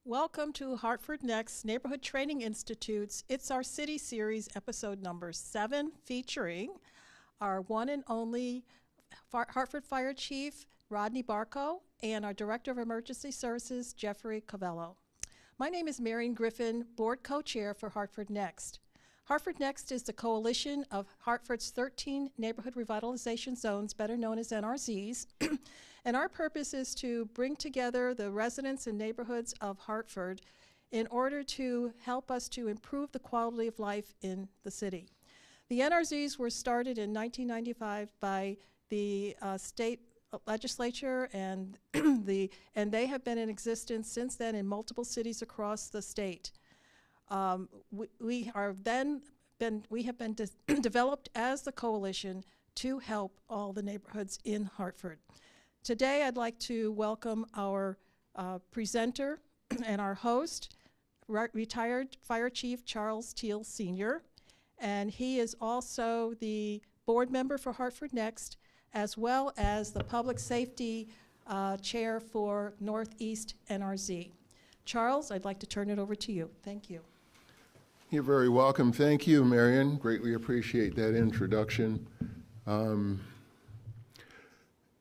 Welcome to Hartford Next Neighborhood Training Institute's It's Our City series, episode number 7, featuring our one and only Hartford Fire Chief, Rodney Barco, and our Director of Emergency Services, Jeffrey Covello. My name is Marion Griffin, Board Co-Chair for Hartford Next. Hartford Next is the coalition of Hartford's 13 neighborhood revitalization zones, better known as NRZs, and our purpose is to bring together the residents and neighborhoods of Hartford in order to help us to improve the quality of life in the city. The NRZs were started in 1995 by the state legislature, and they have been in existence since then in multiple cities across the state. We have been developed as the coalition to help all the neighborhoods in Hartford. Today, I'd like to welcome our presenter and our host, retired Fire Chief Charles Teale Sr., and he is also the board member for Hartford Next, as well as the public safety chair for Northeast NRZ. Charles, I'd like to turn it over to you. Thank you. You're very welcome. Thank you, Marion. Greatly appreciate that introduction.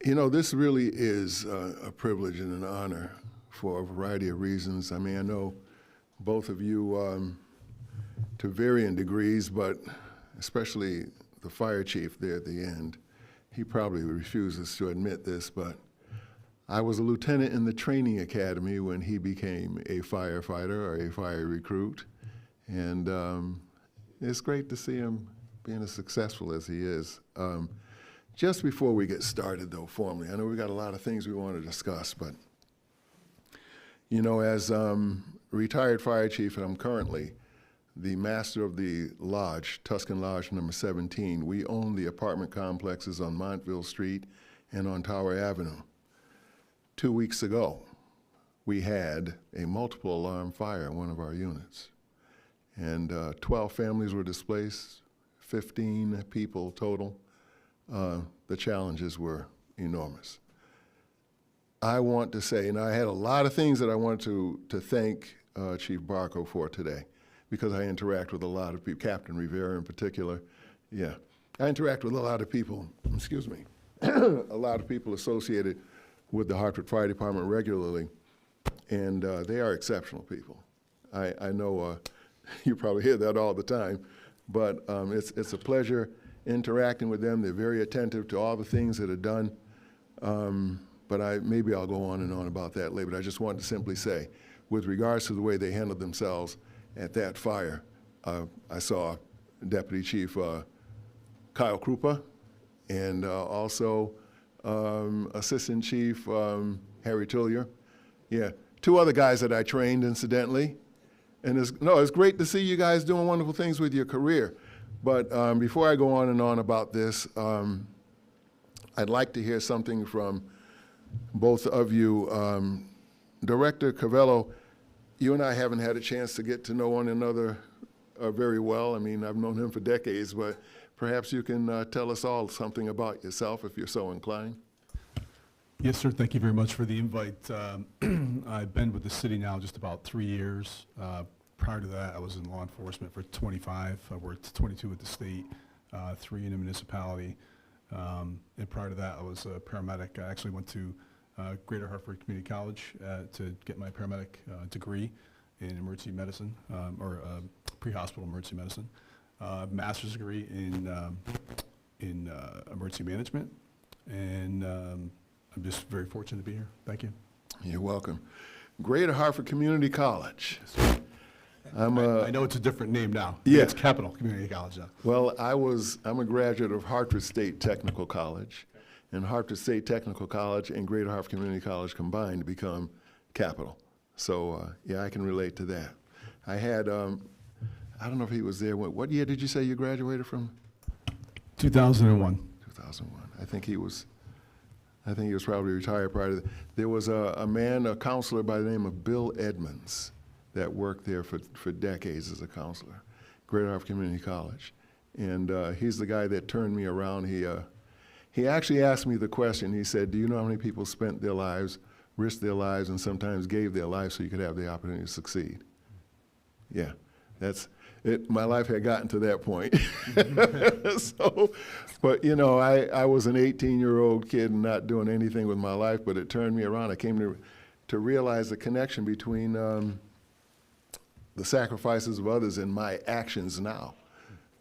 You know, this really is a privilege and an honor for a variety of reasons. I mean, I know both of you to varying degrees, but especially the fire chief there at the end. He probably refuses to admit this, but I was a lieutenant in the training academy when he became a firefighter or a fire recruit. And it's great to see him being as successful as he is. Just before we get started, though, formally, I know we got a lot of things we want to discuss, but, you know, as retired fire chief, and I'm currently the master of the lodge, Tuscan Lodge number 17, we own the apartment complexes on Montville Street and on Tower Avenue. 2 weeks ago, we had a multiple alarm fire in one of our units. And 12 families were displaced, 15 people total. The challenges were enormous. I want to say, and I had a lot of things that I wanted to thank Chief Barco for today, because I interact with a lot of people, Captain Rivera in particular. Yeah, I interact with a lot of people, excuse me, a lot of people associated with the Hartford Fire Department regularly, and they are exceptional people. I know you probably hear that all the time, but it's a pleasure interacting with them. They're very attentive to all the things that are done, but maybe I'll go on and on about that later. But I just wanted to simply say, with regards to the way they handled themselves at that fire, I saw Deputy Chief Kyle Krupa and also Assistant Chief Harry Tullier. Yeah, 2 other guys that I trained, incidentally. And it's great to see you guys doing wonderful things with your career. But before I go on and on about this, I'd like to hear something from both of you. Director Covello, you and I haven't had a chance to get to know one another very well. I mean, I've known him for decades, but perhaps you can tell us all something about yourself if you're so inclined. Yes, sir. Thank you very much for the invite. I've been with the city now just about 3 years. Prior to that, I was in law enforcement for 25. I worked 22 with the state, 3 in a municipality. And prior to that, I was a paramedic. I actually went to Greater Hartford Community College to get my paramedic degree in emergency medicine, or pre-hospital emergency medicine. Master's degree in emergency management. And I'm just very fortunate to be here. Thank you. You're welcome. Greater Hartford Community College. I know it's a different name now. Yeah. It's Capital Community College now. Well, I'm a graduate of Hartford State Technical College, and Hartford State Technical College and Greater Hartford Community College combined to become Capital. So, yeah, I can relate to that. I had, I don't know if he was there. What year did you say you graduated from? 2001. 2001. I think he was probably retired prior to that. There was a counselor by the name of Bill Edmonds that worked there for decades as a counselor, Greater Hartford Community College. And he's the guy that turned me around. He actually asked me the question. He said, do you know how many people spent their lives risked their lives and sometimes gave their lives so you could have the opportunity to succeed. Yeah, that's it. My life had gotten to that point. So, but you know, I was an 18-year-old kid and not doing anything with my life, but it turned me around. I came to realize the connection between the sacrifices of others and my actions now.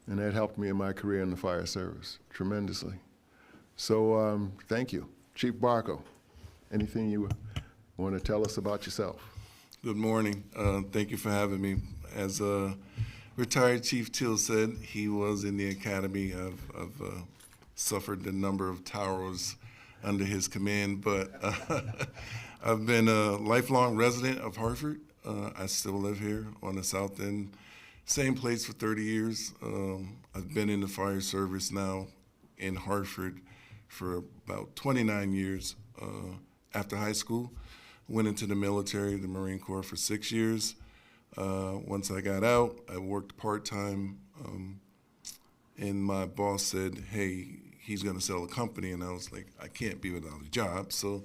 And that helped me in my career in the fire service tremendously. So thank you. Chief Barco, anything you want to tell us about yourself? Good morning. Thank you for having me. As retired Chief Teale said, he was in the academy. I've suffered the number of towers under his command, but I've been a lifelong resident of Hartford. I still live here on the South End, same place for 30 years. I've been in the fire service now in Hartford for about 29 years. After high school, went into the military, the Marine Corps, for 6 years. Once I got out, I worked part-time, and my boss said, hey, he's gonna sell a company, and I was like, I can't be without a job. So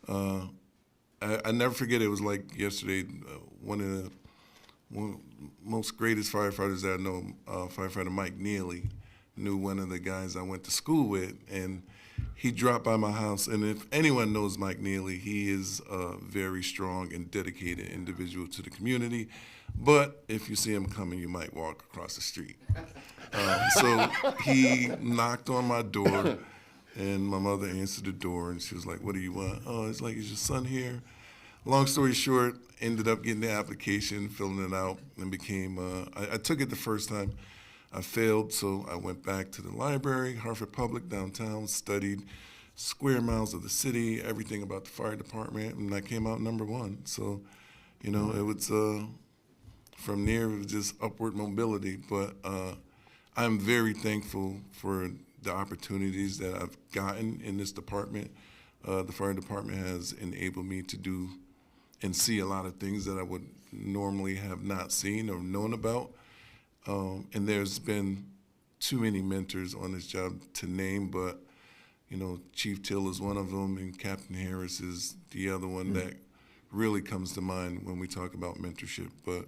I never forget, it was like yesterday, one of the most greatest firefighters that I know, firefighter Mike Neely, knew one of the guys I went to school with, and he dropped by my house. And if anyone knows Mike Neely, he is a very strong and dedicated individual to the community. But if you see him coming, you might walk across the street. So he knocked on my door, and my mother answered the door, and she was like, what do you want? Oh, it's like, is your son here? Long story short, ended up getting the application, filling it out, and became, I took it the first time. I failed, so I went back to the library, Hartford Public downtown, studied square miles of the city, everything about the fire department, and I came out #1. So, you know, it was, from there, it was just upward mobility. But I'm very thankful for the opportunities that I've gotten in this department. The fire department has enabled me to do and see a lot of things that I would normally have not seen or known about. And there's been too many mentors on this job to name, but you know, Chief Teale is one of them, and Captain Harris is the other one that really comes to mind when we talk about mentorship. But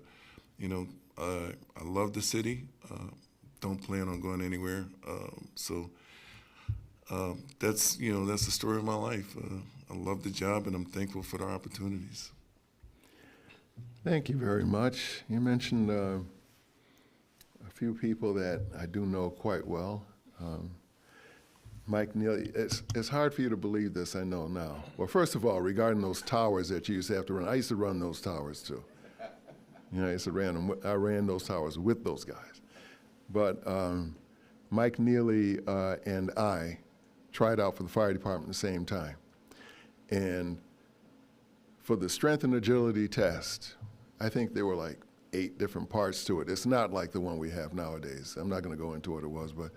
you know, I love the city. Don't plan on going anywhere. So that's, you know, that's the story of my life. I love the job, and I'm thankful for the opportunities. Thank you very much. You mentioned a few people that I do know quite well. Mike Neely, it's hard for you to believe this, I know now. Well, first of all, regarding those towers that you used to have to run, I used to run those towers too. You know, I ran those towers with those guys. But Mike Neely and I tried out for the fire department at the same time. And for the strength and agility test, I think there were like 8 different parts to it. It's not like the one we have nowadays. I'm not going to go into what it was, but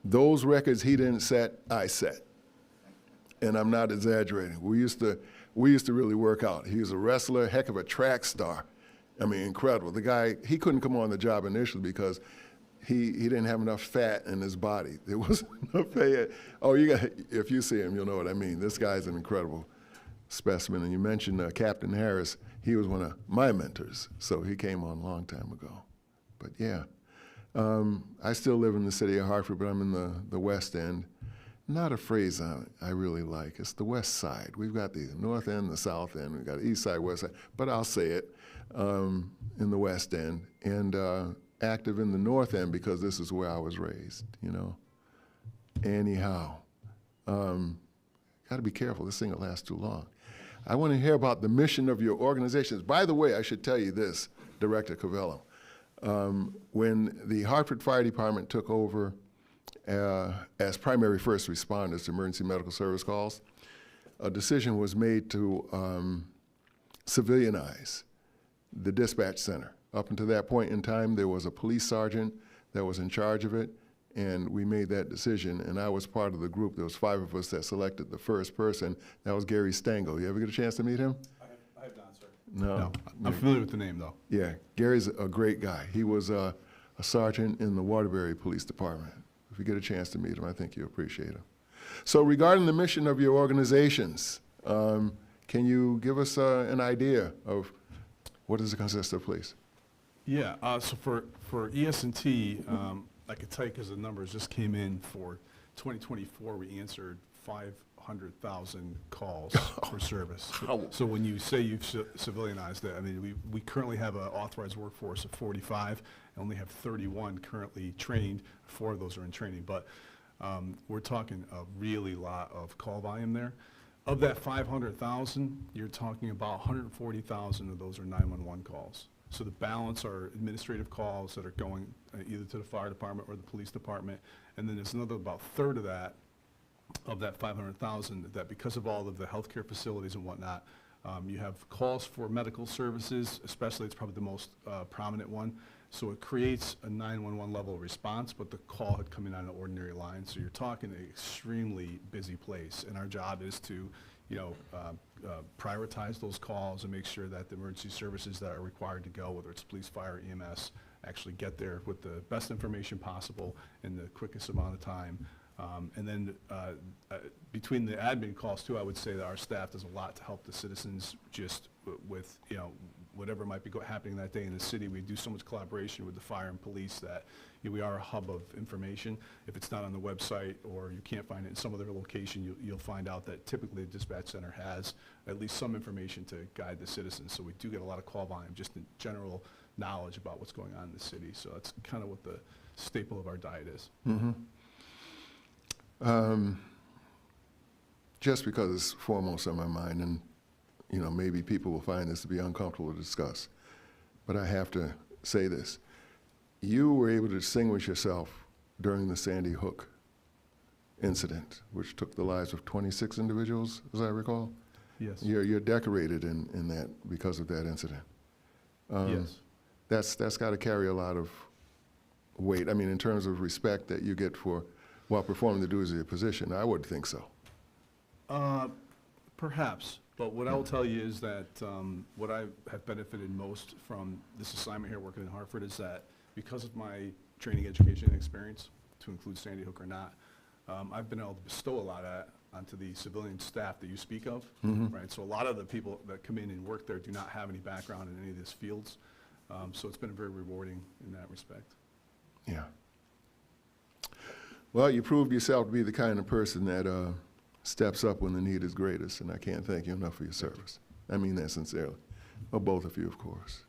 those records he didn't set, I set. And I'm not exaggerating. We used to really work out. He was a wrestler, heck of a track star. I mean, incredible. The guy, he couldn't come on the job initially because he didn't have enough fat in his body. There wasn't enough fat. Oh, if you see him, you'll know what I mean. This guy's an incredible specimen. And you mentioned Captain Harris. He was one of my mentors, so he came on a long time ago. But yeah, I still live in the city of Hartford, but I'm in the West End. Not a phrase I really like. It's the West Side. We've got the North End, the South End. We've got the East Side, West Side. But I'll say it, in the West End. And active in the North End because this is where I was raised, you know. Anyhow, got to be careful. This thing will last too long. I want to hear about the mission of your organizations. By the way, I should tell you this, Director Covello. When the Hartford Fire Department took over as primary first responders to emergency medical service calls, a decision was made to civilianize the dispatch center. Up until that point in time, there was a police sergeant that was in charge of it, and we made that decision, and I was part of the group. There was 5 of us that selected the first person. That was Gary Stengel. You ever get a chance to meet him? I have not, sir. No. I'm familiar with the name, though. Yeah, Gary's a great guy. He was a sergeant in the Waterbury Police Department. If you get a chance to meet him, I think you'll appreciate him. So regarding the mission of your organizations, Can you give us an idea of what does it consist of, please? Yeah, so for ES&T, I could tell you because the numbers just came in for 2024, we answered 500,000 calls for service. So when you say you've civilianized it, I mean, we currently have an authorized workforce of 45, and only have 31 currently trained. 4 of those are in training, but we're talking a really lot of call volume there. Of that 500,000, you're talking about 140,000 of those are 911 calls. So the balance are administrative calls that are going either to the fire department or the police department. And then there's another about third of that 500,000, that because of all of the healthcare facilities and whatnot, you have calls for medical services, especially it's probably the most prominent one. So it creates a 911 level response, but the call had come in on an ordinary line. So you're talking an extremely busy place, and our job is to, prioritize those calls and make sure that the emergency services that are required to go, whether it's police, fire, EMS, actually get there with the best information possible in the quickest amount of time. And then between the admin calls too, I would say that our staff does a lot to help the citizens just with, whatever might be happening that day in the city. We do so much collaboration with the fire and police that we are a hub of information. If it's not on the website or you can't find it in some other location, you'll find out that typically the dispatch center has at least some information to guide the citizens. So we do get a lot of call volume, just in general knowledge about what's going on in the city. So that's kind of what the staple of our diet is. Mm-hmm. Just because it's foremost on my mind, and maybe people will find this to be uncomfortable to discuss, but I have to say this. You were able to distinguish yourself during the Sandy Hook incident, which took the lives of 26 individuals, as I recall. Yes. You're decorated in that because of that incident. Yes. That's got to carry a lot of weight. I mean, in terms of respect that you get for while performing the duties of your position, I would think so. Perhaps, but what I will tell you is that what I have benefited most from this assignment here working in Hartford is that because of my training, education, and experience, to include Sandy Hook or not, I've been able to bestow a lot of that onto the civilian staff that you speak of, right? So a lot of the people that come in and work there do not have any background in any of these fields, so it's been very rewarding in that respect. Yeah. Well, you proved yourself to be the kind of person that steps up when the need is greatest, and I can't thank you enough for your service. I mean that sincerely. Well, both of you, of course.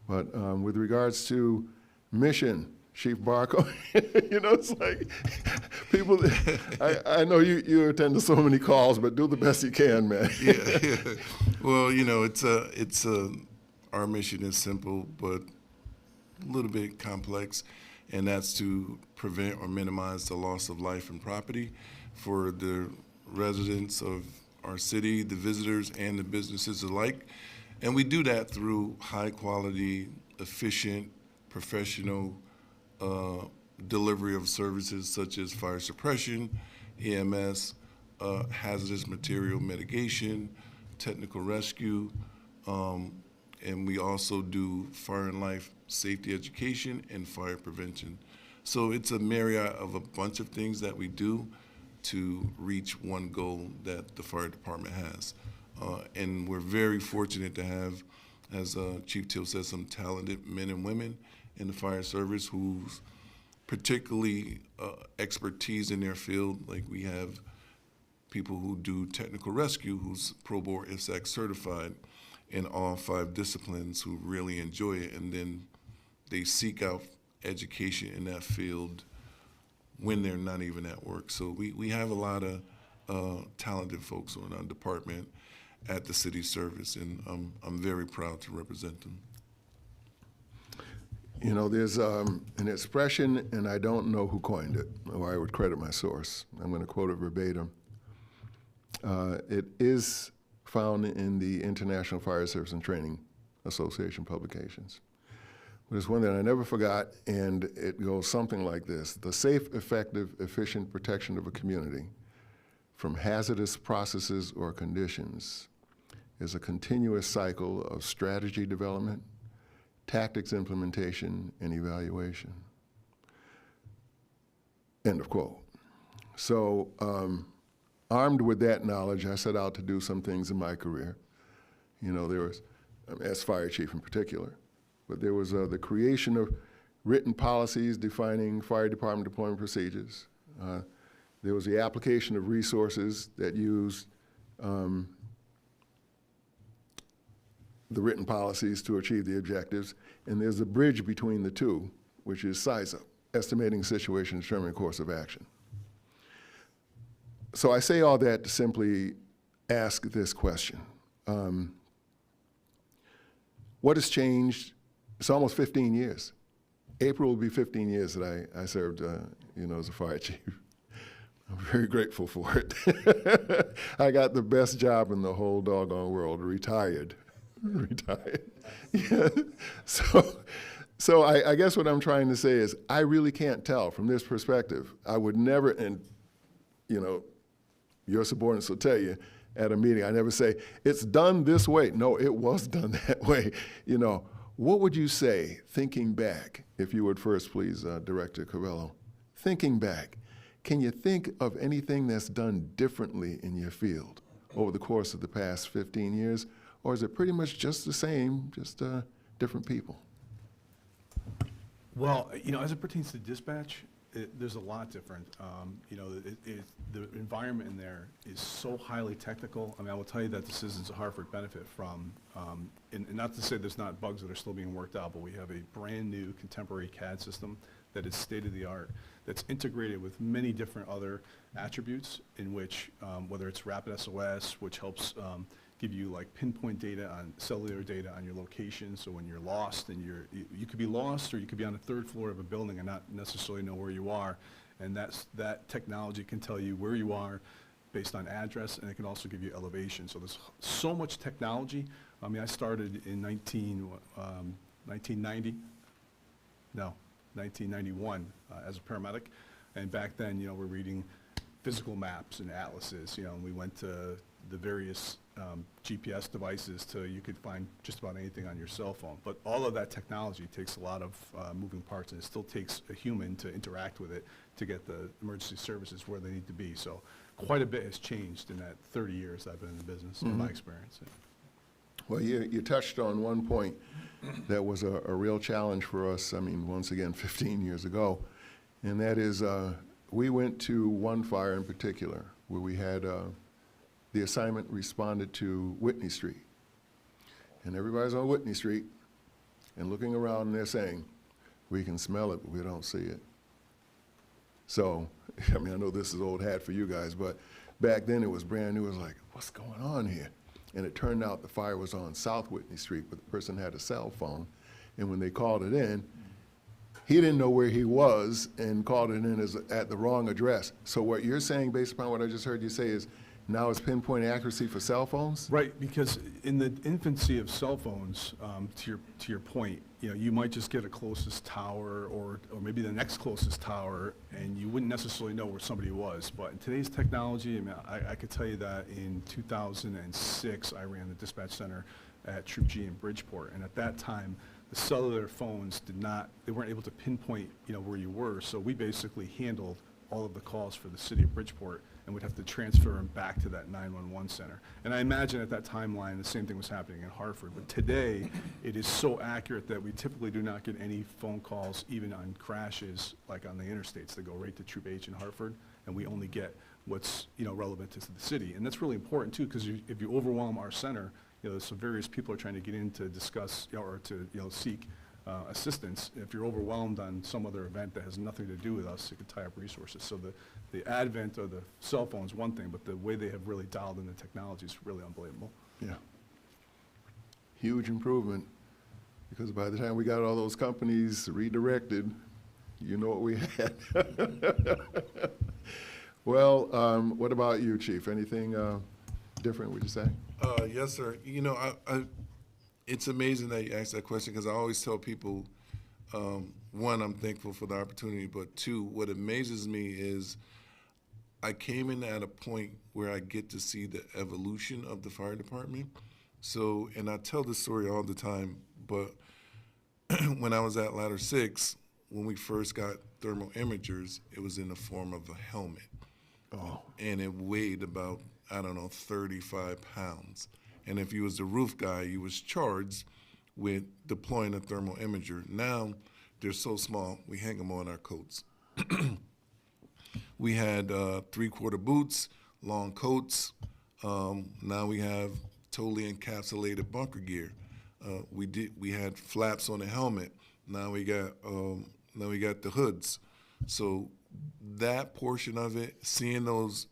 But with regards to mission, Chief Barco, it's like people, I know you attend to so many calls, but do the best you can, man. Yeah. Well, our mission is simple, but a little bit complex, and that's to prevent or minimize the loss of life and property for the residents of our city, the visitors, and the businesses alike. And we do that through high quality, efficient, professional delivery of services such as fire suppression, EMS, hazardous material mitigation, technical rescue, and we also do fire and life safety education and fire prevention. So it's a myriad of a bunch of things that we do to reach one goal that the fire department has. And we're very fortunate to have, as Chief Teale said, some talented men and women in the fire service whose particularly expertise in their field. Like we have people who do technical rescue who's Pro Board IFSAC certified in all 5 disciplines who really enjoy it, and then they seek out education in that field when they're not even at work. So we have a lot of talented folks in our department at the city service, and I'm very proud to represent them. There's an expression, and I don't know who coined it, or I would credit my source. I'm going to quote it verbatim. It is found in the International Fire Service and Training Association publications. But it's one that I never forgot, and it goes something like this: the safe, effective, efficient protection of a community from hazardous processes or conditions is a continuous cycle of strategy development, tactics implementation, and evaluation. End of quote. So armed with that knowledge, I set out to do some things in my career. You know, there was, as fire chief in particular, but there was the creation of written policies defining fire department deployment procedures. There was the application of resources that used the written policies to achieve the objectives, and there's a bridge between the two, which is size up, estimating the situation, determining course of action. So I say all that to simply ask this question. What has changed? It's almost 15 years. April will be 15 years that I served, you know, as a fire chief. I'm very grateful for it. I got the best job in the whole doggone world, retired. Yeah. So I guess what I'm trying to say is I really can't tell from this perspective. I would never, and you know, your subordinates will tell you at a meeting, I never say, it's done this way. No, it was done that way. You know, what would you say, thinking back, if you would first please, Director Covello, thinking back, can you think of anything that's done differently in your field over the course of the past 15 years? Or is it pretty much just the same, just different people? Well, you know, as it pertains to dispatch, there's a lot different. You know, the environment in there is so highly technical. I mean, I will tell you that the citizens of Hartford benefit from, and not to say there's not bugs that are still being worked out, but we have a brand new contemporary CAD system that is state-of-the-art, that's integrated with many different other attributes in which, whether it's Rapid SOS, which helps give you like pinpoint data on cellular data on your location, so when you're lost and you could be lost, or you could be on the third floor of a building and not necessarily know where you are, and that technology can tell you where you are based on address, and it can also give you elevation. So there's so much technology. I mean, I started in 1991 as a paramedic, and back then, you know, we're reading physical maps and atlases, you know, and we went to the various GPS devices to, you could find just about anything on your cell phone. But all of that technology takes a lot of moving parts, and it still takes a human to interact with it to get the emergency services where they need to be. So quite a bit has changed in that 30 years I've been in the business, in my experience. Well, you touched on one point that was a real challenge for us, I mean, once again, 15 years ago, and that is we went to one fire in particular where we had the assignment responded to Whitney Street. And everybody's on Whitney Street and looking around and they're saying, we can smell it, but we don't see it. So, I mean, I know this is old hat for you guys, but back then it was brand new. It was like, what's going on here? And it turned out the fire was on South Whitney Street, but the person had a cell phone. And when they called it in, he didn't know where he was and called it in as at the wrong address. So what you're saying, based upon what I just heard you say, is now it's pinpoint accuracy for cell phones? Right, because in the infancy of cell phones, to your point, you know, you might just get a closest tower or maybe the next closest tower, and you wouldn't necessarily know where somebody was. But in today's technology, I mean, I could tell you that in 2006, I ran the dispatch center at Troop G in Bridgeport, and at that time, the cellular phones they weren't able to pinpoint, you know, where you were. So we basically handled all of the calls for the city of Bridgeport, and would have to transfer them back to that 911 center. And I imagine at that timeline, the same thing was happening in Hartford. But today, it is so accurate that we typically do not get any phone calls, even on crashes, like on the interstates, that go right to Troop H in Hartford, and we only get what's, you know, relevant to the city. And that's really important too, because if you overwhelm our center, you know, so various people are trying to get in to discuss, you know, or to, you know, seek assistance. If you're overwhelmed on some other event that has nothing to do with us, it could tie up resources. So the advent of the cell phone is one thing, but the way they have really dialed in the technology is really unbelievable. Yeah. Huge improvement, because by the time we got all those companies redirected, you know what we had. Well, what about you, Chief? Anything different, would you say? Yes, sir. You know, it's amazing that you asked that question, because I always tell people, one, I'm thankful for the opportunity, but two, what amazes me is I came in at a point where I get to see the evolution of the fire department. So, and I tell this story all the time, but when I was at Ladder 6, when we first got thermal imagers, it was in the form of a helmet. Oh, and it weighed about, I don't know, 35 pounds. And if you was the roof guy, you was charged with deploying a thermal imager. Now, they're so small, we hang them on our coats. We had 3/4 boots, long coats. Now we have totally encapsulated bunker gear. We had flaps on the helmet. Now we got the hoods. So that portion of it, seeing those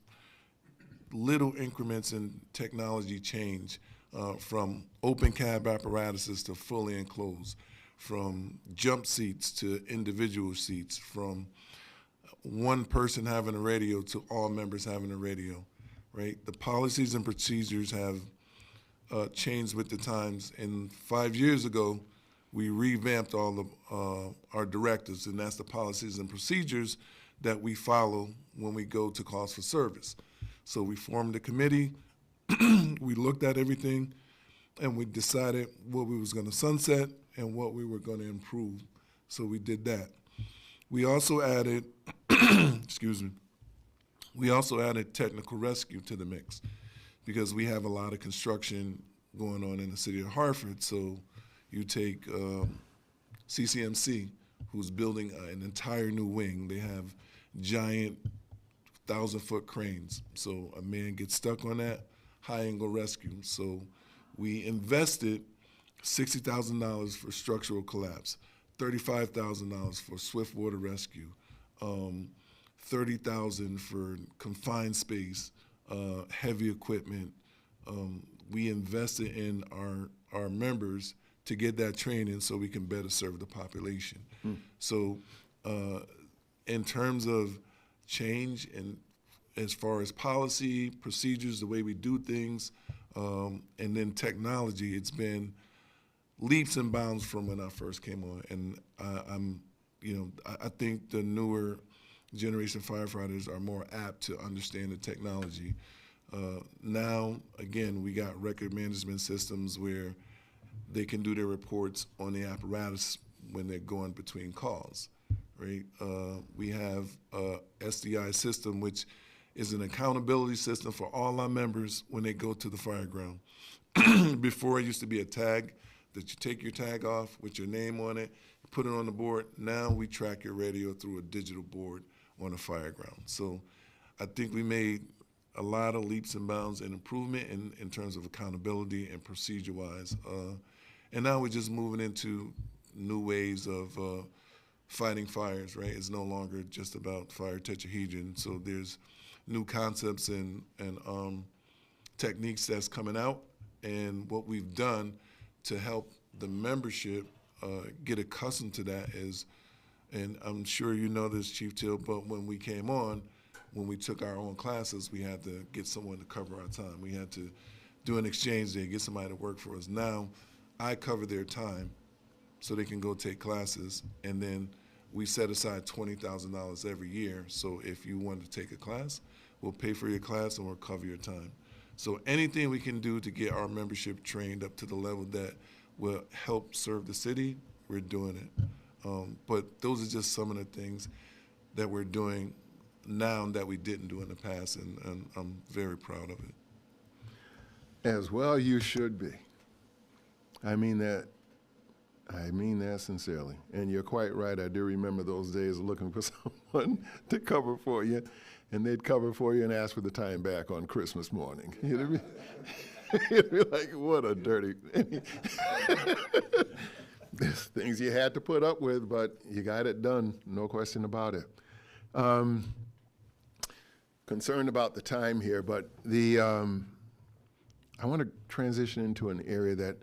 little increments in technology change, from open cab apparatuses to fully enclosed, from jump seats to individual seats, from one person having a radio to all members having a radio, right? The policies and procedures have changed with the times. And 5 years ago, we revamped all of our directives, and that's the policies and procedures that we follow when we go to calls for service. So we formed a committee, we looked at everything, and we decided what we was gonna sunset and what we were gonna improve. So we did that. We also added, excuse me, we also added technical rescue to the mix because we have a lot of construction going on in the city of Hartford. So you take CCMC, who's building an entire new wing. They have giant 1,000-foot cranes. So a man gets stuck on that, high angle rescue. So we invested $60,000 for structural collapse, $35,000 for swift water rescue, $30,000 for confined space, heavy equipment. We invested in our members to get that training so we can better serve the population. So in terms of change and as far as policy, procedures, the way we do things, and then technology, it's been leaps and bounds from when I first came on. And I think the newer generation firefighters are more apt to understand the technology. Now, again, we got record management systems where they can do their reports on the apparatus when they're going between calls, right? We have a SDI system, which is an accountability system for all our members when they go to the fire ground. Before, it used to be a tag that you take your tag off with your name on it, put it on the board. Now we track your radio through a digital board on a fire ground. So I think we made a lot of leaps and bounds and improvement in terms of accountability and procedure-wise. And now we're just moving into new ways of fighting fires, right? It's no longer just about fire tetrahedron. So there's new concepts and techniques that's coming out. And what we've done to help the membership get accustomed to that is, and I'm sure you know this, Chief Teale, but when we came on, when we took our own classes, we had to get someone to cover our time. We had to do an exchange day, get somebody to work for us. Now, I cover their time so they can go take classes, and then we set aside $20,000 every year. So if you want to take a class, we'll pay for your class and we'll cover your time. So anything we can do to get our membership trained up to the level that will help serve the city, we're doing it. But those are just some of the things that we're doing now that we didn't do in the past, and I'm very proud of it. as well you should be. I mean that sincerely. And you're quite right. I do remember those days of looking for someone to cover for you, and they'd cover for you and ask for the time back on Christmas morning. You'd be like, what a dirty... There's things you had to put up with, but you got it done, no question about it. Concerned about the time here, but I want to transition into an area that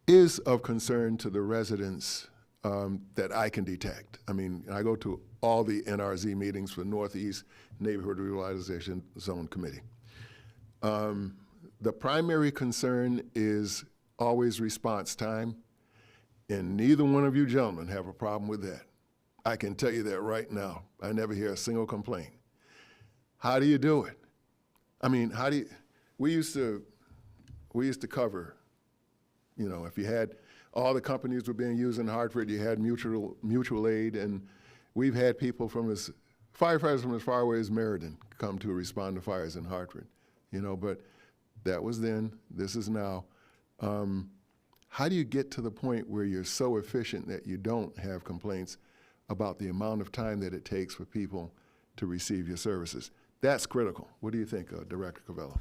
is of concern to the residents that I can detect. I mean, I go to all the NRZ meetings for Northeast Neighborhood Revitalization Zone Committee. The primary concern is always response time, and neither one of you gentlemen have a problem with that. I can tell you that right now. I never hear a single complaint. How do you do it? I mean, how do you, we used to cover, you know, if you had, all the companies were being used in Hartford, you had mutual aid, and we've had people from as firefighters from as far away as Meriden come to respond to fires in Hartford, but that was then, this is now. How do you get to the point where you're so efficient that you don't have complaints about the amount of time that it takes for people to receive your services? That's critical. What do you think, Director Covello?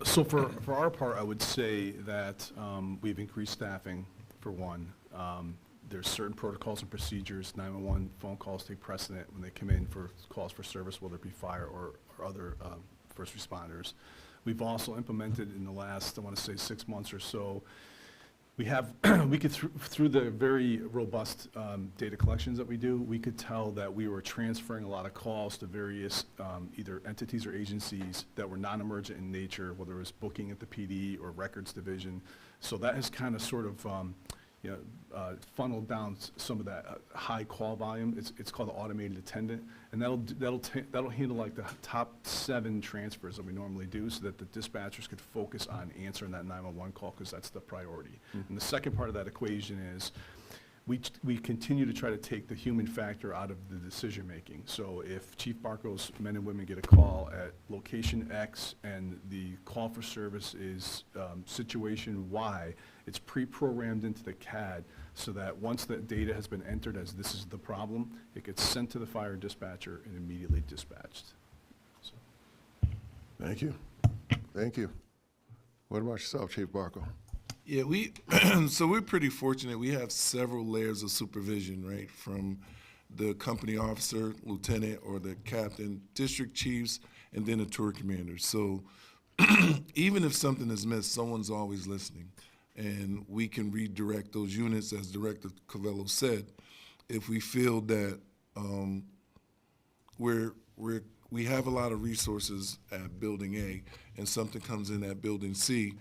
So for our part, I would say that we've increased staffing, for one. There's certain protocols and procedures. 911 phone calls take precedent when they come in for calls for service, whether it be fire or other first responders. We've also implemented in the last, I want to say, 6 months or so, we could, through the very robust data collections that we do, we could tell that we were transferring a lot of calls to various either entities or agencies that were non-emergent in nature, whether it was booking at the PD or records division. So that has kind of sort of funneled down some of that high call volume. It's called the automated attendant, and that'll handle like the top 7 transfers that we normally do, so that the dispatchers could focus on answering that 911 call, because that's the priority. And the second part of that equation is we continue to try to take the human factor out of the decision making. So if Chief Barco's men and women get a call at location X and the call for service is situation Y, it's pre-programmed into the CAD so that once that data has been entered as this is the problem, it gets sent to the fire dispatcher and immediately dispatched. So. Thank you. Thank you. What about yourself, Chief Barco? Yeah, so we're pretty fortunate. We have several layers of supervision, right? From the company officer, lieutenant, or the captain, district chiefs, and then the tour commander. So even if something is missed, someone's always listening. And we can redirect those units, as Director Covello said, if we feel that we have a lot of resources at Building A, and something comes in at Building C.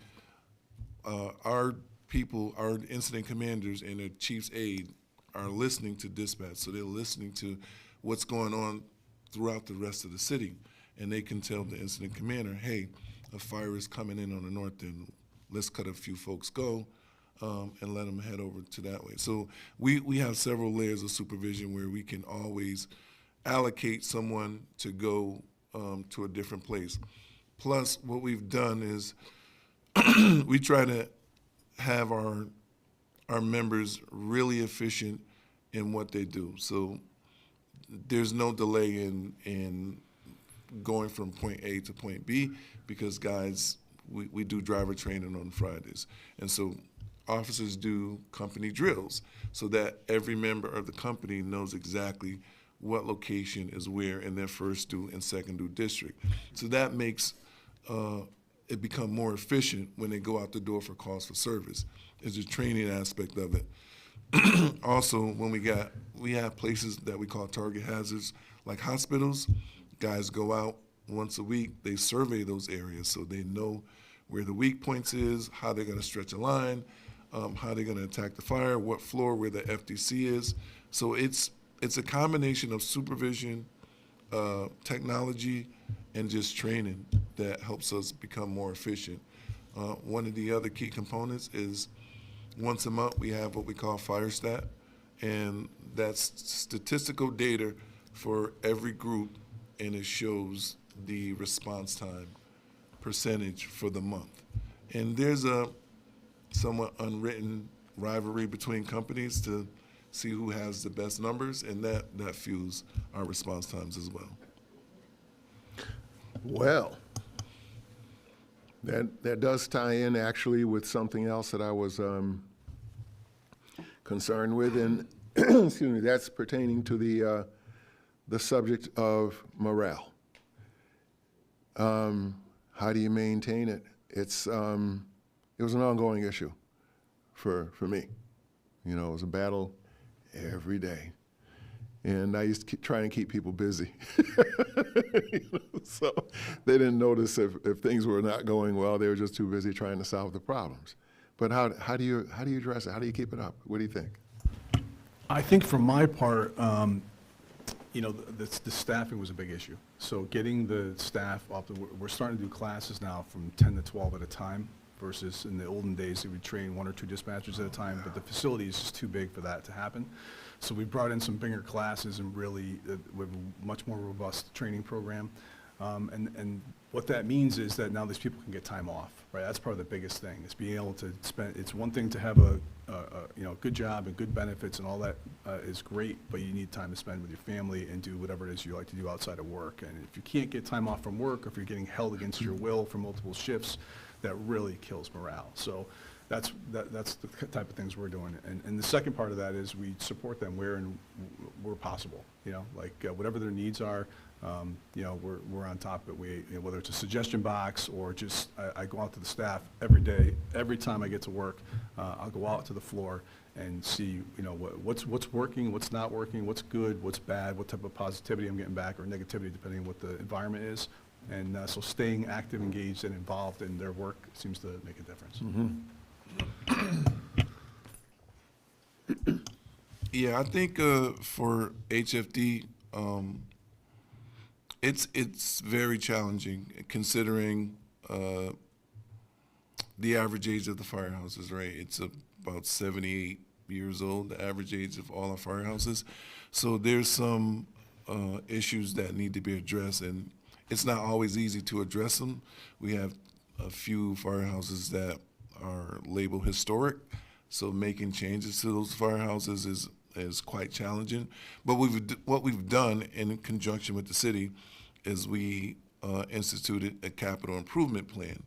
Our people, our incident commanders and their chief's aide are listening to dispatch, so they're listening to what's going on throughout the rest of the city, and they can tell the incident commander, hey, a fire is coming in on the north end. Let's cut a few folks go and let them head over to that way. So we have several layers of supervision where we can always allocate someone to go to a different place. Plus, what we've done is we try to have our members really efficient in what they do. So there's no delay in going from point A to point B, because guys, we do driver training on Fridays. And so officers do company drills so that every member of the company knows exactly what location is where in their first due and second due district. So that makes it become more efficient when they go out the door for calls for service. Is the training aspect of it. Also, when we have places that we call target hazards, like hospitals. Guys go out once a week, they survey those areas so they know where the weak points is, how they're gonna stretch a line, how they're gonna attack the fire, what floor where the FDC is. So it's a combination of supervision, technology, and just training that helps us become more efficient. One of the other key components is once a month we have what we call Fire Stat, and that's statistical data for every group, and it shows the response time percentage for the month. And there's a somewhat unwritten rivalry between companies to see who has the best numbers, and that fuels our response times as well. Well, that does tie in actually with something else that I was concerned with, and excuse me, that's pertaining to the subject of morale. How do you maintain it? It was an ongoing issue for me. It was a battle every day. And I used to try and keep people busy. So they didn't notice if things were not going well. They were just too busy trying to solve the problems. But how do you address it? How do you keep it up? What do you think? I think for my part, the staffing was a big issue. So getting the staff up, we're starting to do classes now from 10 to 12 at a time versus in the olden days, they would train 1 or 2 dispatchers at a time, but the facility is just too big for that to happen. So we brought in some bigger classes and really with a much more robust training program. And what that means is that now these people can get time off, right? That's probably the biggest thing, is being able to spend, it's one thing to have a good job and good benefits and all that is great, but you need time to spend with your family and do whatever it is you like to do outside of work. And if you can't get time off from work, or if you're getting held against your will for multiple shifts, that really kills morale. So that's the type of things we're doing. And the second part of that is we support them where possible, like whatever their needs are. We're on top of it. Whether it's a suggestion box or just, I go out to the staff every day. Every time I get to work, I'll go out to the floor and see, what's working, what's not working, what's good, what's bad, what type of positivity I'm getting back, or negativity, depending on what the environment is. And so staying active, engaged, and involved in their work seems to make a difference. Mm-hmm. Yeah, I think for HFD, it's very challenging considering the average age of the firehouses, right? It's about 78 years old, the average age of all our firehouses. So there's some issues that need to be addressed, and it's not always easy to address them. We have a few firehouses that are labeled historic, so making changes to those firehouses is quite challenging. But what we've done in conjunction with the city is we instituted a capital improvement plan.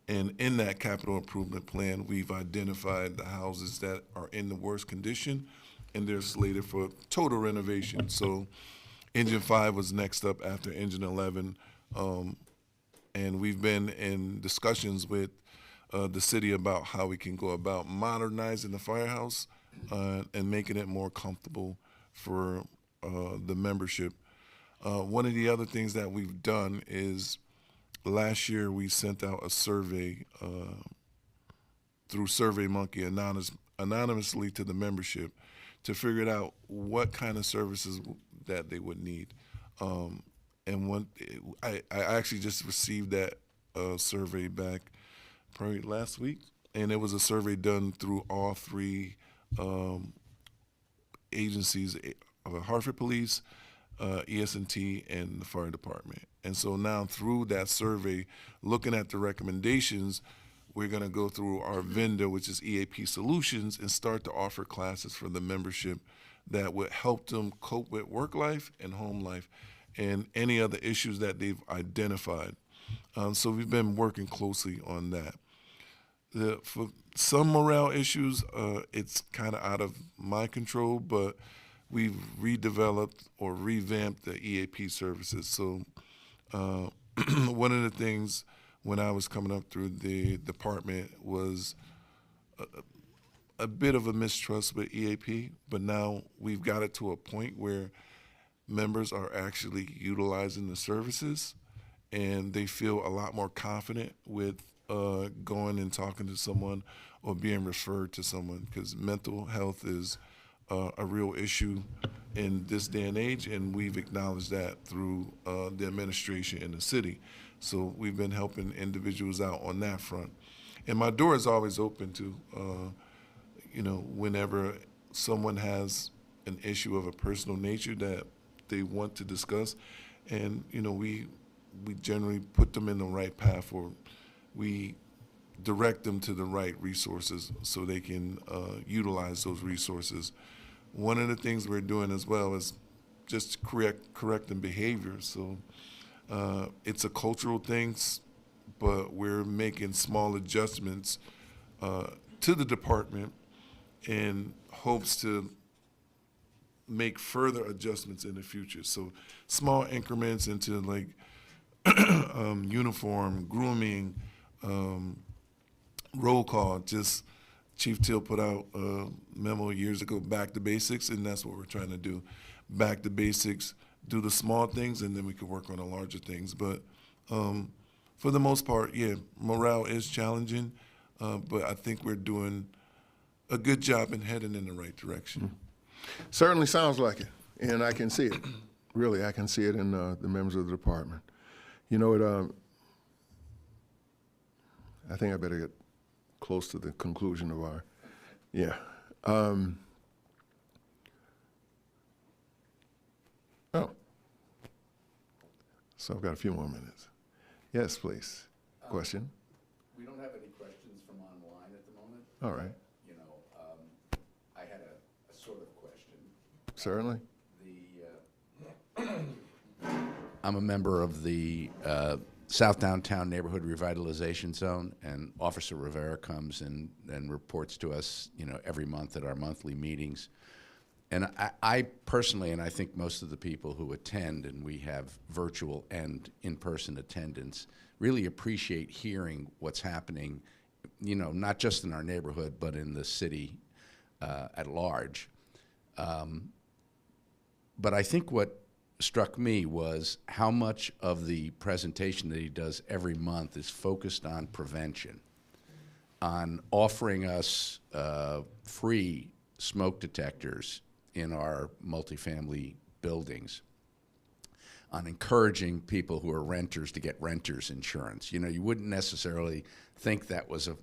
And in that capital improvement plan, we've identified the houses that are in the worst condition, and they're slated for total renovation. So Engine 5 was next up after Engine 11, and we've been in discussions with the city about how we can go about modernizing the firehouse and making it more comfortable for the membership. One of the other things that we've done is last year we sent out a survey through SurveyMonkey anonymously to the membership to figure out what kind of services that they would need. And I actually just received that survey back probably last week, and it was a survey done through all 3 agencies, Hartford Police, ES&T, and the fire department. And so now through that survey, looking at the recommendations, we're going to go through our vendor, which is EAP Solutions, and start to offer classes for the membership that would help them cope with work life and home life and any other issues that they've identified. So we've been working closely on that. For some morale issues, it's kind of out of my control, but we've redeveloped or revamped the EAP services. So one of the things when I was coming up through the department was a bit of a mistrust with EAP, but now we've got it to a point where members are actually utilizing the services, and they feel a lot more confident with going and talking to someone or being referred to someone, because mental health is a real issue in this day and age, and we've acknowledged that through the administration in the city. So we've been helping individuals out on that front. And my door is always open to, whenever someone has an issue of a personal nature that they want to discuss, and, we generally put them in the right path, or we direct them to the right resources so they can utilize those resources. One of the things we're doing as well is just correcting behavior. So it's a cultural thing, but we're making small adjustments to the department in hopes to make further adjustments in the future. So small increments into like uniform, grooming, roll call. Just Chief Teale put out a memo years ago, back to basics, and that's what we're trying to do. Back to basics, do the small things, and then we can work on the larger things. But for the most part, yeah, morale is challenging, but I think we're doing a good job in heading in the right direction. Certainly sounds like it, and I can see it. Really, I can see it in the members of the department. I think I better get close to the conclusion of our, yeah. Oh, so I've got a few more minutes. Yes, please. Question? We don't have any questions from online at the moment. All right. You know, I had a sort of question. Certainly. I'm a member of the South Downtown Neighborhood Revitalization Zone, and Officer Rivera comes and reports to us, you know, every month at our monthly meetings. And I personally, and I think most of the people who attend, and we have virtual and in-person attendance, really appreciate hearing what's happening, you know, not just in our neighborhood, but in the city at large. But I think what struck me was how much of the presentation that he does every month is focused on prevention, on offering us free smoke detectors in our multifamily buildings, on encouraging people who are renters to get renters insurance. You know, you wouldn't necessarily think that was a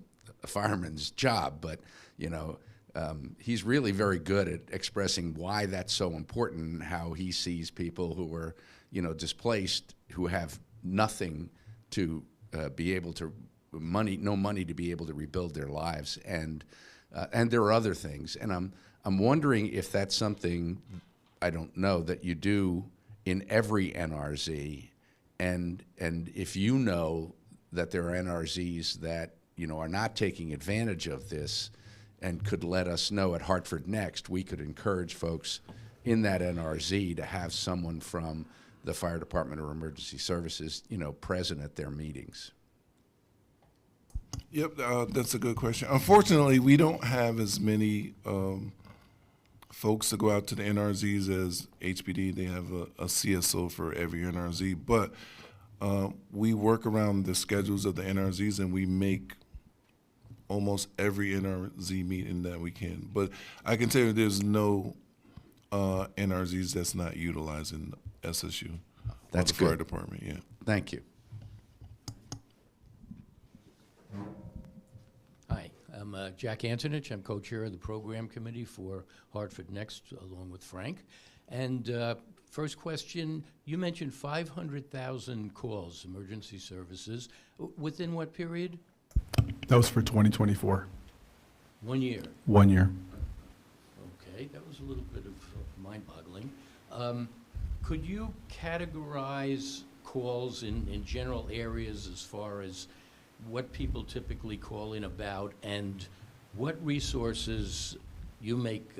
fireman's job, but, you know, he's really very good at expressing why that's so important and how he sees people who are, you know, displaced, who have nothing to be able to, no money to be able to rebuild their lives. And there are other things. And I'm wondering if that's something, I don't know, that you do in every NRZ, and if you know that there are NRZs that, you know, are not taking advantage of this and could let us know at Hartford Next, we could encourage folks in that NRZ to have someone from the Fire Department or Emergency Services, you know, present at their meetings. Yep, that's a good question. Unfortunately, we don't have as many folks to go out to the NRZs as HPD. They have a CSO for every NRZ, but we work around the schedules of the NRZs, and we make almost every NRZ meeting that we can. But I can tell you there's no NRZs that's not utilizing SSU. That's or the fire good. department, yeah. Thank you. Hi, I'm Jack Antonich. I'm co-chair of the program committee for Hartford Next, along with Frank. And first question, you mentioned 500,000 calls, emergency services. Within what period? That was for 2024. 1 year. 1 year. Okay, that was a little bit of mind-boggling. Could you categorize calls in general areas as far as what people typically call in about, and what resources you make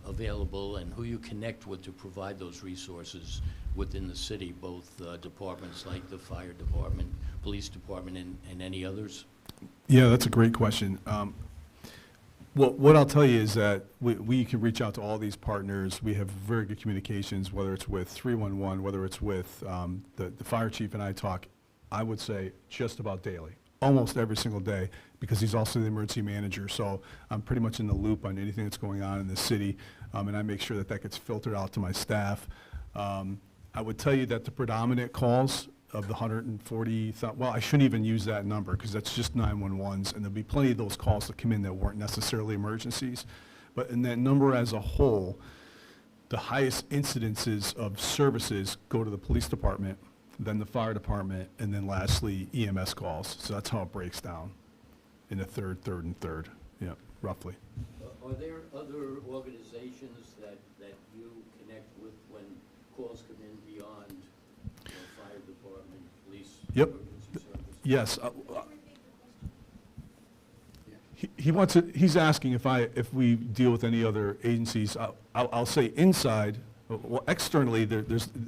available, and who you connect with to provide those resources within the city, both departments like the fire department, police department, and any others? Yeah, that's a great question. What I'll tell you is that we can reach out to all these partners. We have very good communications, whether it's with 311, whether it's with the fire chief, and I talk, I would say, just about daily, almost every single day, because he's also the emergency manager. So I'm pretty much in the loop on anything that's going on in the city, and I make sure that that gets filtered out to my staff. I would tell you that the predominant calls of the 140, well, I shouldn't even use that number because that's just 911s, and there'll be plenty of those calls that come in that weren't necessarily emergencies. But in that number as a whole, the highest incidences of services go to the police department, then the fire department, and then lastly, EMS calls. So that's how it breaks down in the third, and third, yeah, roughly. Are there other organizations that you connect with when calls come in beyond fire department, police, Yep. emergency services? Yes. He's asking if we deal with any other agencies. I'll say inside. Well, externally,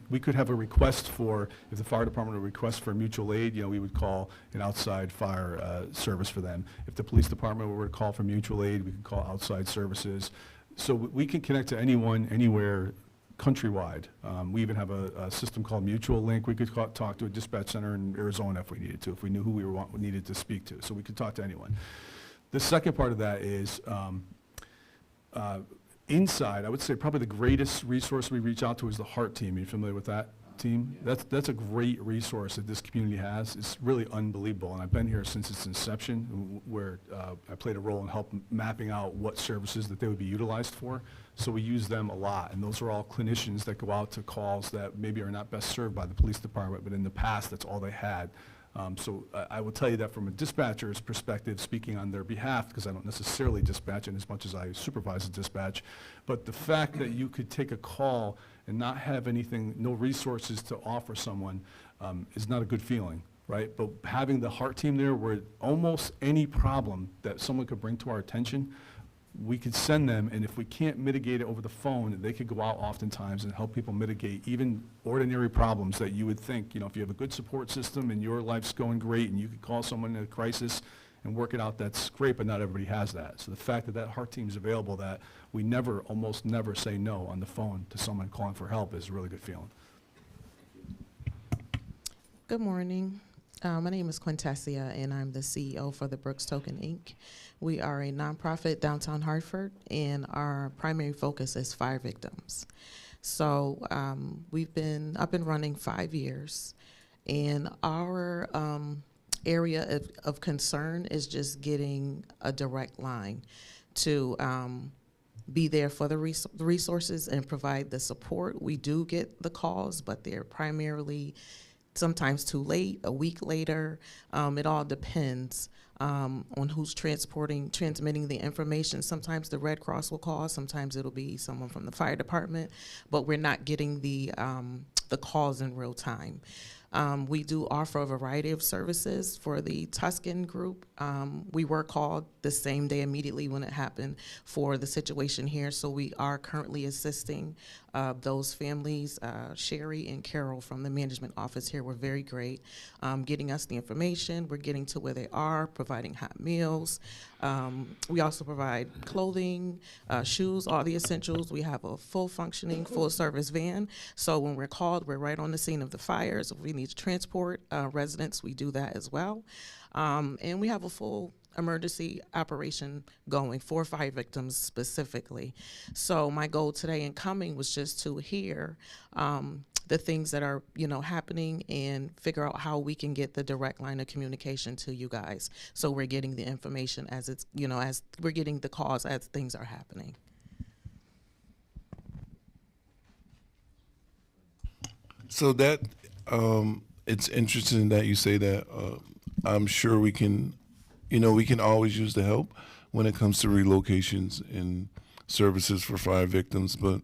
we could have a request for, if the fire department would request for mutual aid, you know, we would call an outside fire service for them. If the police department were to call for mutual aid, we could call outside services. So we can connect to anyone, anywhere, countrywide. We even have a system called Mutual Link. We could talk to a dispatch center in Arizona if we needed to, if we knew who we needed to speak to. So we could talk to anyone. The second part of that is, inside, I would say probably the greatest resource we reach out to is the HEART team. Are you familiar with that? team. That's a great resource that this community has. It's really unbelievable, and I've been here since its inception, where I played a role in help mapping out what services that they would be utilized for. So we use them a lot, and those are all clinicians that go out to calls that maybe are not best served by the police department, but in the past, that's all they had. So I will tell you that from a dispatcher's perspective, speaking on their behalf, because I don't necessarily dispatch in as much as I supervise a dispatch, but the fact that you could take a call and not have anything, no resources to offer someone is not a good feeling, right? But having the HART team there, where almost any problem that someone could bring to our attention, we could send them, and if we can't mitigate it over the phone, they could go out oftentimes and help people mitigate even ordinary problems that you would think, if you have a good support system and your life's going great and you could call someone in a crisis and work it out, that's great, but not everybody has that. So the fact that that HART team is available, that we almost never say no on the phone to someone calling for help, is a really good feeling. Good morning. My name is Quintessia, and I'm the CEO for the Brooks Token, Inc. We are a nonprofit downtown Hartford, and our primary focus is fire victims. So we've been up and running 5 years, and our area of concern is just getting a direct line to be there for the resources and provide the support. We do get the calls, but they're primarily sometimes too late, a week later. It all depends on who's transmitting the information. Sometimes the Red Cross will call, sometimes it'll be someone from the fire department, but we're not getting the calls in real time. We do offer a variety of services for the Tuscan group. We were called the same day immediately when it happened for the situation here, so we are currently assisting those families. Sherry and Carol from the management office here were very great, getting us the information. We're getting to where they are, providing hot meals. We also provide clothing, shoes, all the essentials. We have a full functioning, full service van. So when we're called, we're right on the scene of the fires. If we need to transport residents, we do that as well. And we have a full emergency operation going for fire victims specifically. So my goal today in coming was just to hear the things that are happening and figure out how we can get the direct line of communication to you guys, so we're getting the information as it's as we're getting the calls as things are happening. So that it's interesting that you say that. I'm sure we can, we can always use the help when it comes to relocations and services for fire victims, but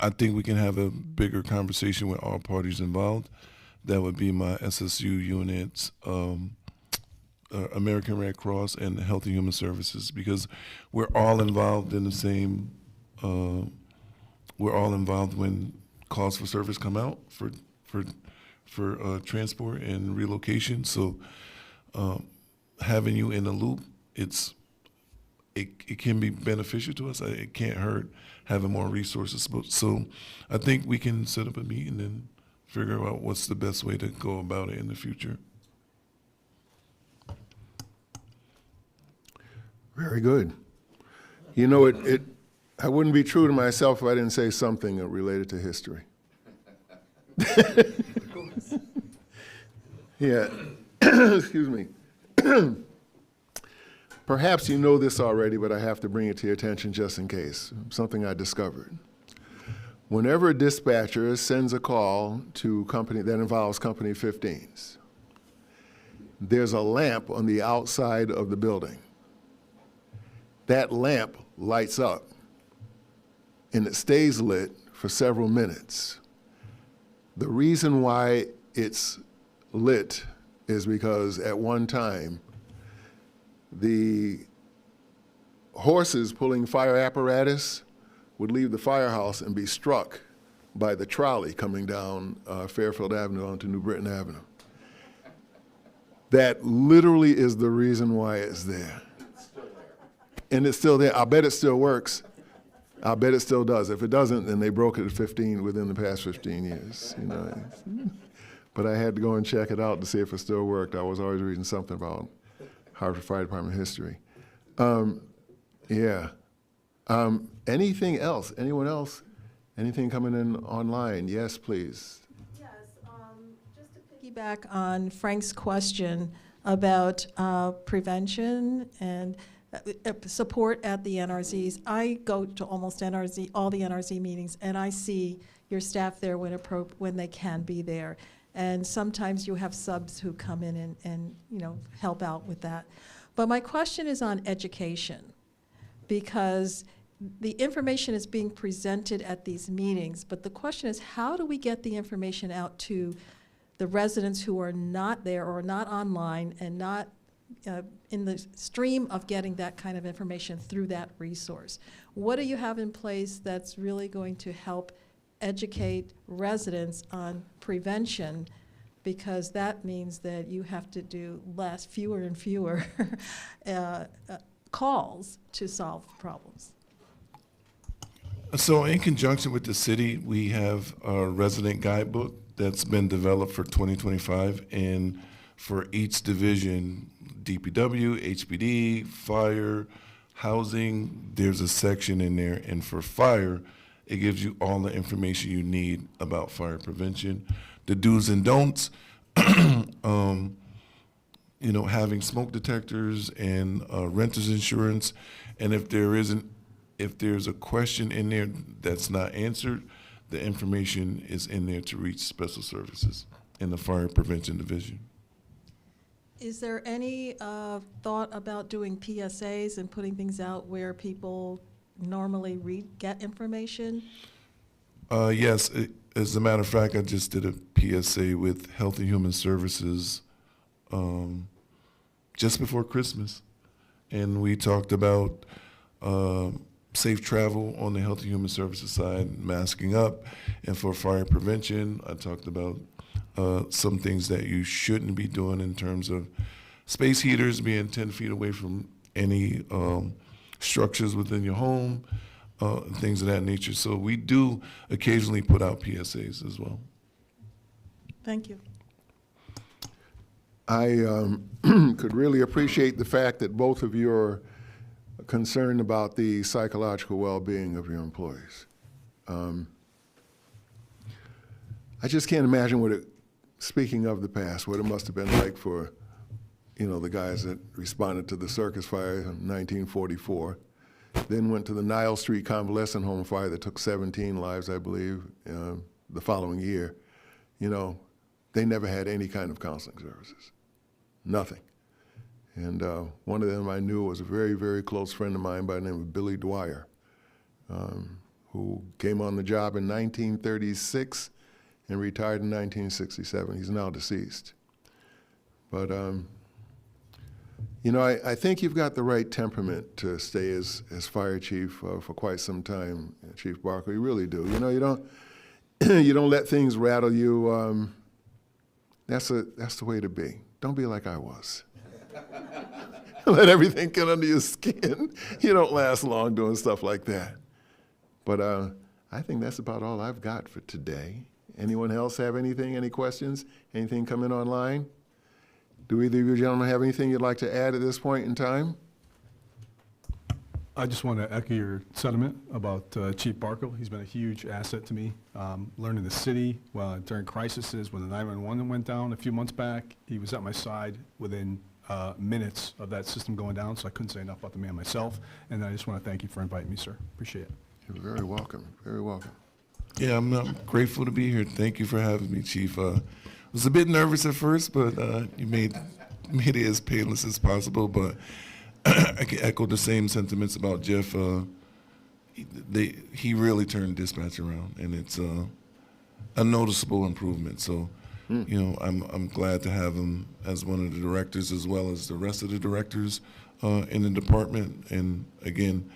I think we can have a bigger conversation with all parties involved. That would be my SSU units, American Red Cross, and Health and Human Services, because we're all involved in the same, we're all involved when calls for service come out for transport and relocation. So having you in the loop, it can be beneficial to us. It can't hurt having more resources. So I think we can set up a meeting and figure out what's the best way to go about it in the future. Very good. I wouldn't be true to myself if I didn't say something related to history. Yeah, excuse me. Perhaps you know this already, but I have to bring it to your attention just in case. Something I discovered. Whenever a dispatcher sends a call to company that involves Company 15s, there's a lamp on the outside of the building. That lamp lights up, and it stays lit for several minutes. The reason why it's lit is because at one time, the horses pulling fire apparatus would leave the firehouse and be struck by the trolley coming down Fairfield Avenue onto New Britain Avenue. That literally is the reason why it's there. It's still there. And it's still there. I bet it still works. I bet it still does. If it doesn't, then they broke it at 15 within the past 15 years. But I had to go and check it out to see if it still worked. I was always reading something about Hartford Fire Department history. Yeah. Anything else? Anyone else? Anything coming in online? Yes, please. piggyback on Frank's question about prevention and support at the NRZs. I go to almost all the NRZ meetings, and I see your staff there when they can be there. And sometimes you have subs who come in and help out with that. But my question is on education, because the information is being presented at these meetings, but the question is, how do we get the information out to the residents who are not there or not online and not in the stream of getting that kind of information through that resource? What do you have in place that's really going to help educate residents on prevention? Because that means that you have to do fewer and fewer calls to solve problems. So in conjunction with the city, we have a resident guidebook that's been developed for 2025, and for each division, DPW, HPD, fire, housing, there's a section in there, and for fire, it gives you all the information you need about fire prevention, the do's and don'ts, having smoke detectors and renter's insurance, and if there's a question in there that's not answered, the information is in there to reach special services in the fire prevention division. Is there any thought about doing PSAs and putting things out where people normally get information? Yes, as a matter of fact, I just did a PSA with Health and Human Services just before Christmas, and we talked about safe travel on the Health and Human Services side, masking up, and for fire prevention, I talked about some things that you shouldn't be doing in terms of space heaters being 10 feet away from any structures within your home, things of that nature. So we do occasionally put out PSAs as well. Thank you. I could really appreciate the fact that both of you are concerned about the psychological well-being of your employees. I just can't imagine speaking of the past, what it must have been like for, the guys that responded to the Circus Fire in 1944, then went to the Nile Street Convalescent Home fire that took 17 lives, I believe, the following year. They never had any kind of counseling services, nothing. And one of them I knew was a very, very close friend of mine by the name of Billy Dwyer, who came on the job in 1936 and retired in 1967. He's now deceased. But, I think you've got the right temperament to stay as fire chief for quite some time, Chief Barco. You really do. You don't you don't let things rattle you. That's the way to be. Don't be like I was. Let everything get under your skin. You don't last long doing stuff like that. But I think that's about all I've got for today. Anyone else have anything, any questions? Anything coming online? Do either of you gentlemen have anything you'd like to add at this point in time? I just want to echo your sentiment about Chief Barco. He's been a huge asset to me. Learning the city during crises, when the 911 went down a few months back, he was at my side within minutes of that system going down, so I couldn't say enough about the man myself. And I just want to thank you for inviting me, sir. Appreciate it. You're very welcome. Very welcome. Yeah, I'm grateful to be here. Thank you for having me, Chief. I was a bit nervous at first, but you made it as painless as possible. But I can echo the same sentiments about Jeff. He really turned dispatch around, and it's a noticeable improvement. So, I'm glad to have him as one of the directors, as well as the rest of the directors in the department. And again,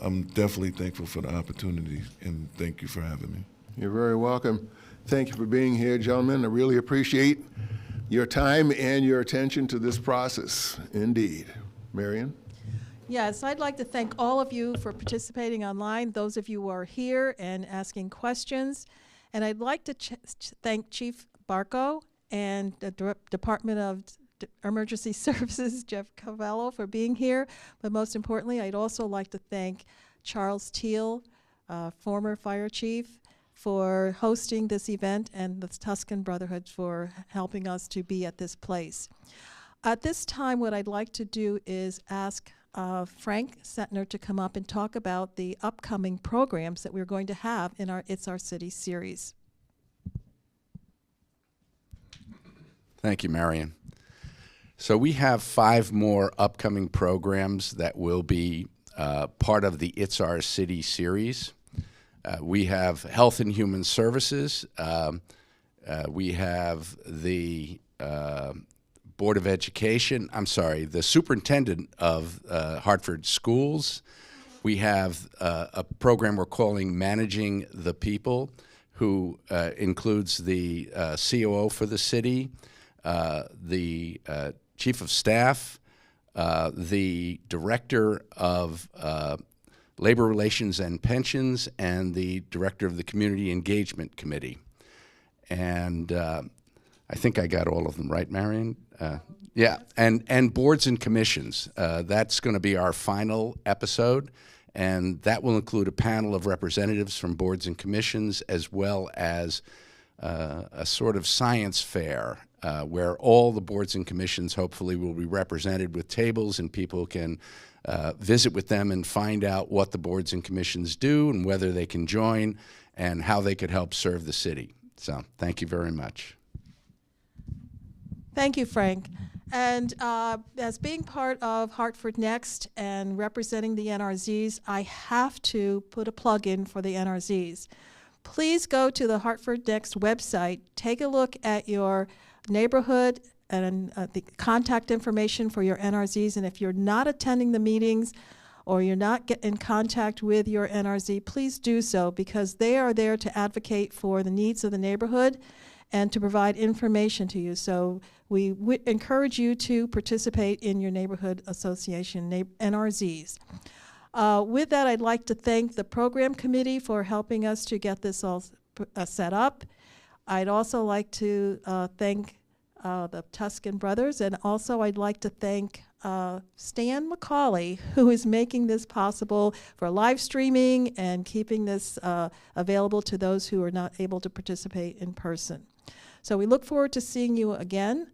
I'm definitely thankful for the opportunity, and thank you for having me. You're very welcome. Thank you for being here, gentlemen. I really appreciate your time and your attention to this process, indeed. Marion? Yes, I'd like to thank all of you for participating online, those of you who are here and asking questions. And I'd like to thank Chief Barco and the Department of Emergency Services, Jeff Covello, for being here. But most importantly, I'd also like to thank Charles Teale, former fire chief, for hosting this event and the Tuscan Brotherhood for helping us to be at this place. At this time, what I'd like to do is ask Frank Setner to come up and talk about the upcoming programs that we're going to have in our It's Our City series. Thank you, Marion. So we have 5 more upcoming programs that will be part of the It's Our City series. We have Health and Human Services. We have the Board of Education, the Superintendent of Hartford Schools. We have a program we're calling Managing the People, who includes the COO for the city, the Chief of Staff, the Director of Labor Relations and Pensions, and the Director of the Community Engagement Committee. And I think I got all of them right, Marion? Yeah, and boards and commissions. That's going to be our final episode, and that will include a panel of representatives from boards and commissions, as well as a sort of science fair where all the boards and commissions hopefully will be represented with tables, and people can visit with them and find out what the boards and commissions do and whether they can join and how they could help serve the city. So thank you very much. Thank you, Frank. And as being part of Hartford Next and representing the NRZs, I have to put a plug in for the NRZs. Please go to the Hartford Next website, take a look at your neighborhood and the contact information for your NRZs. And if you're not attending the meetings or you're not in contact with your NRZ, please do so, because they are there to advocate for the needs of the neighborhood and to provide information to you. So we encourage you to participate in your neighborhood association, NRZs. With that, I'd like to thank the program committee for helping us to get this all set up. I'd also like to thank the Tuscan brothers, and also I'd like to thank Stan McCauley, who is making this possible for live streaming and keeping this available to those who are not able to participate in person. So we look forward to seeing you again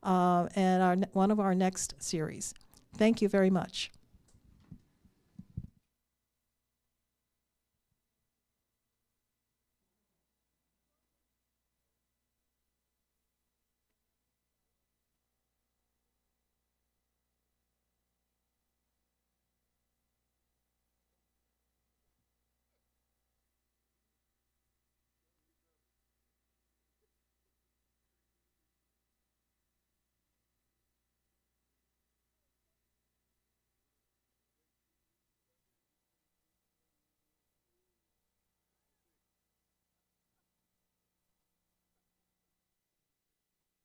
in one of our next series. Thank you very much.